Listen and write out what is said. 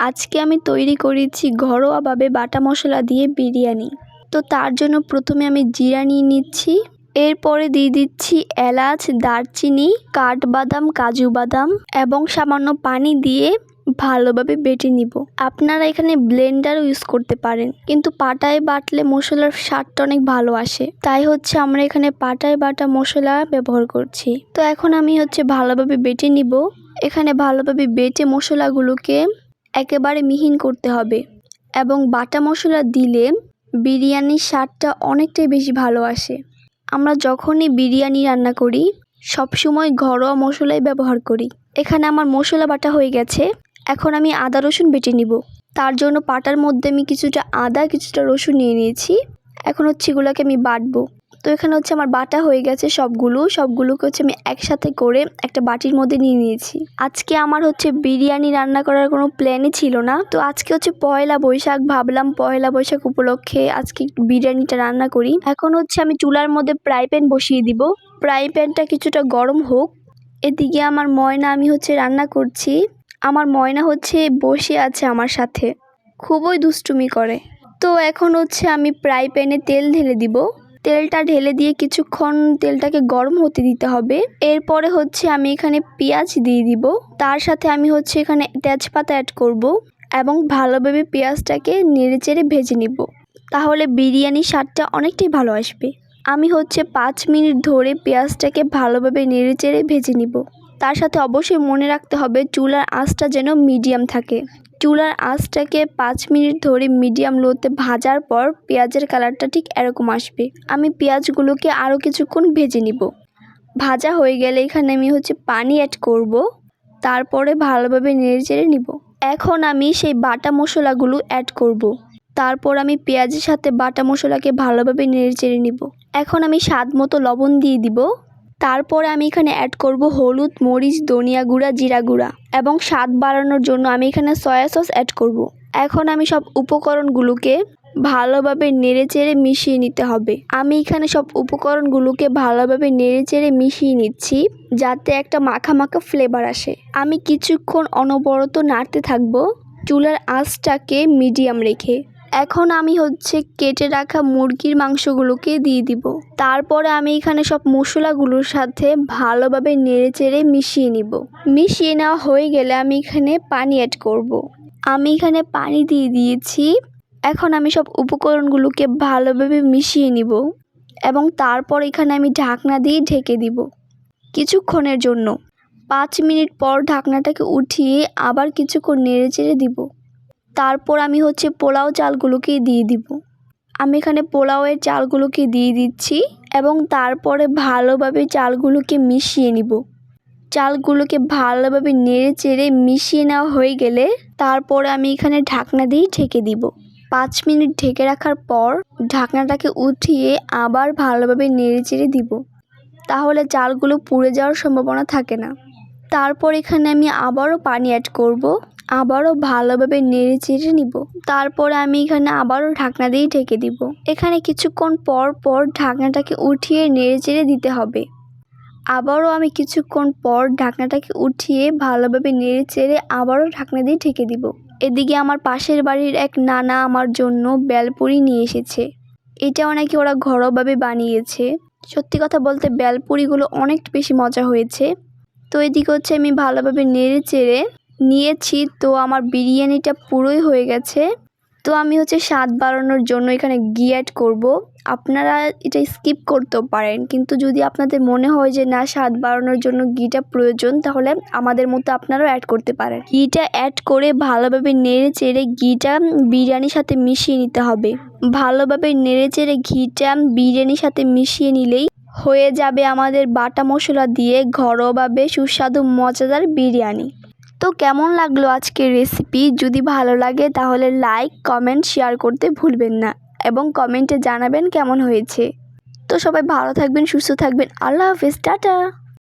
আজকে আমি তৈরি করেছি ঘরোয়াভাবে বাটা মশলা দিয়ে বিরিয়ানি। তো তার জন্য প্রথমে আমি জিরা নিয়ে নিচ্ছি, এরপরে দিয়ে দিচ্ছি এলাচ, দারচিনি, কাঠবাদাম, কাজু বাদাম এবং সামান্য পানি দিয়ে ভালোভাবে বেটে নিব। আপনারা এখানে ব্লেন্ডারও ইউজ করতে পারেন, কিন্তু পাটায় বাটলে মশলার স্বাদটা অনেক ভালো আসে, তাই আমরা এখানে পাটায় বাটা মশলা ব্যবহার করছি। তো এখন আমি ভালোভাবে বেটে নিব। এখানে ভালোভাবে বেটে মশলাগুলোকে একেবারে মিহিন করতে হবে এবং বাটা মশলা দিলে বিরিয়ানির স্বাদটা অনেকটাই বেশি ভালো আসে। আমরা যখনই বিরিয়ানি রান্না করি সবসময় ঘরোয়া মশলাই ব্যবহার করি। এখানে আমার মশলা বাটা হয়ে গেছে। এখন আমি আদা রসুন বেটে নিব। তার জন্য পাটার মধ্যে আমি কিছুটা আদা, কিছুটা রসুন নিয়ে নিয়েছি। এখন এগুলোকে আমি বাটবো। তো এখানে আমার বাটা হয়ে গেছে সবগুলোকে আমি একসাথে করে একটা বাটির মধ্যে নিয়ে নিয়েছি। আজকে আমার বিরিয়ানি রান্না করার কোনো প্ল্যানই ছিল না। তো আজকে পয়লা বৈশাখ, ভাবলাম পয়লা বৈশাখ উপলক্ষে আজকে বিরিয়ানিটা রান্না করি। এখন আমি চুলার মধ্যে ফ্রাই প্যান বসিয়ে দিব। ফ্রাই প্যানটা কিছুটা গরম হোক। এদিকে আমার ময়না, আমি রান্না করছি। আমার ময়না বসে আছে আমার সাথে, খুবই দুষ্টুমি করে। তো এখন আমি ফ্রাই প্যানে তেল ঢেলে দিব। তেলটা ঢেলে দিয়ে কিছুক্ষণ তেলটাকে গরম হতে দিতে হবে। এরপরে আমি এখানে পেঁয়াজ দিয়ে দিব। তার সাথে আমি এখানে তেজপাতা অ্যাড করব এবং ভালোভাবে পেঁয়াজটাকে নেড়েচেড়ে ভেজে নিব। তাহলে বিরিয়ানির স্বাদটা অনেকটাই ভালো আসবে। আমি 5 মিনিট ধরে পেঁয়াজটাকে ভালোভাবে নেড়েচেড়ে ভেজে নিব। তার সাথে অবশ্যই মনে রাখতে হবে চুলার আঁচটা যেন মিডিয়াম থাকে। চুলার আঁচটাকে 5 মিনিট ধরে মিডিয়াম লোতে ভাজার পর পেঁয়াজের কালারটা ঠিক এরকম আসবে। আমি পেঁয়াজগুলোকে আরও কিছুক্ষণ ভেজে নিব। ভাজা হয়ে গেলে এখানে আমি পানি অ্যাড করব। তারপরে ভালোভাবে নেড়েচেড়ে নিব। এখন আমি সেই বাটা মশলাগুলো অ্যাড করব। তারপর আমি পেঁয়াজের সাথে বাটা মশলাকে ভালোভাবে নেড়েচেড়ে নিব। এখন আমি স্বাদ মতো লবণ দিয়ে দিব। তারপরে আমি এখানে অ্যাড করব হলুদ, মরিচ, ধনিয়া গুঁড়া, জিরা গুঁড়া এবং স্বাদ বাড়ানোর জন্য আমি এখানে সয়া সস অ্যাড করব। এখন আমি সব উপকরণগুলোকে ভালোভাবে নেড়েচেড়ে মিশিয়ে নিতে হবে। আমি এখানে সব উপকরণগুলোকে ভালোভাবে নেড়েচেড়ে মিশিয়ে নিচ্ছি যাতে একটা মাখা মাখা ফ্লেভার আসে। আমি কিছুক্ষণ অনবরত নাড়তে থাকবো চুলার আঁচটাকে মিডিয়াম রেখে। এখন আমি কেটে রাখা মুরগির মাংসগুলোকে দিয়ে দিব। তারপরে আমি এখানে সব মশলাগুলোর সাথে ভালোভাবে নেড়েচেড়ে মিশিয়ে নিব। মিশিয়ে নেওয়া হয়ে গেলে আমি এখানে পানি অ্যাড করব। আমি এখানে পানি দিয়ে দিয়েছি। এখন আমি সব উপকরণগুলোকে ভালোভাবে মিশিয়ে নিব এবং তারপর এখানে আমি ঢাকনা দিয়ে ঢেকে দিব কিছুক্ষণের জন্য। 5 মিনিট পর ঢাকনাটাকে উঠিয়ে আবার কিছুক্ষণ নেড়েচেড়ে দিব। তারপর আমি পোলাও চালগুলোকে দিয়ে দিব। আমি এখানে পোলাওয়ের চালগুলোকে দিয়ে দিচ্ছি এবং তারপরে ভালোভাবে চালগুলোকে মিশিয়ে নিব। চালগুলোকে ভালোভাবে নেড়েচেড়ে মিশিয়ে নেওয়া হয়ে গেলে তারপরে আমি এখানে ঢাকনা দিয়ে ঢেকে দিব। 5 মিনিট ঢেকে রাখার পর ঢাকনাটাকে উঠিয়ে আবার ভালোভাবে নেড়েচেড়ে দিব। তাহলে চালগুলো পুড়ে যাওয়ার সম্ভাবনা থাকে না। তারপর এখানে আমি আবারও পানি অ্যাড করব। আবারও ভালোভাবে নেড়েচেড়ে নিব। তারপরে আমি এখানে আবারও ঢাকনা দিয়ে ঢেকে দিব। এখানে কিছুক্ষণ পর পর ঢাকনাটাকে উঠিয়ে নেড়েচেড়ে দিতে হবে। আবারও আমি কিছুক্ষণ পর ঢাকনাটাকে উঠিয়ে ভালোভাবে নেড়েচেড়ে আবারও ঢাকনা দিয়ে ঢেকে দিব। এদিকে আমার পাশের বাড়ির এক নানা আমার জন্য বেলপুরি নিয়ে এসেছে। এটাও নাকি ওরা ঘরোয়াভাবে বানিয়েছে। সত্যি কথা বলতে বেলপুরিগুলো অনেক বেশি মজা হয়েছে। তো এদিকে আমি ভালোভাবে নেড়েচেড়ে নিয়েছি। তো আমার বিরিয়ানিটা পুরোই হয়ে গেছে। তো আমি স্বাদ বাড়ানোর জন্য এখানে ঘি অ্যাড করব। আপনারা এটা স্কিপ করতেও পারেন, কিন্তু যদি আপনাদের মনে হয় যে না স্বাদ বাড়ানোর জন্য ঘিটা প্রয়োজন তাহলে আমাদের মতো আপনারাও অ্যাড করতে পারেন। ঘিটা অ্যাড করে ভালোভাবে নেড়েচেড়ে ঘিটা বিরিয়ানির সাথে মিশিয়ে নিতে হবে। ভালোভাবে নেড়েচেড়ে ঘিটা বিরিয়ানির সাথে মিশিয়ে নিলেই হয়ে যাবে আমাদের বাটা মশলা দিয়ে ঘরোয়াভাবে সুস্বাদু মজাদার বিরিয়ানি। তো কেমন লাগলো আজকের রেসিপি? যদি ভালো লাগে তাহলে লাইক, কমেন্ট, শেয়ার করতে ভুলবেন না এবং কমেন্টে জানাবেন কেমন হয়েছে। তো সবাই ভালো থাকবেন, সুস্থ থাকবেন। আল্লাহ হাফেজ, টাটা।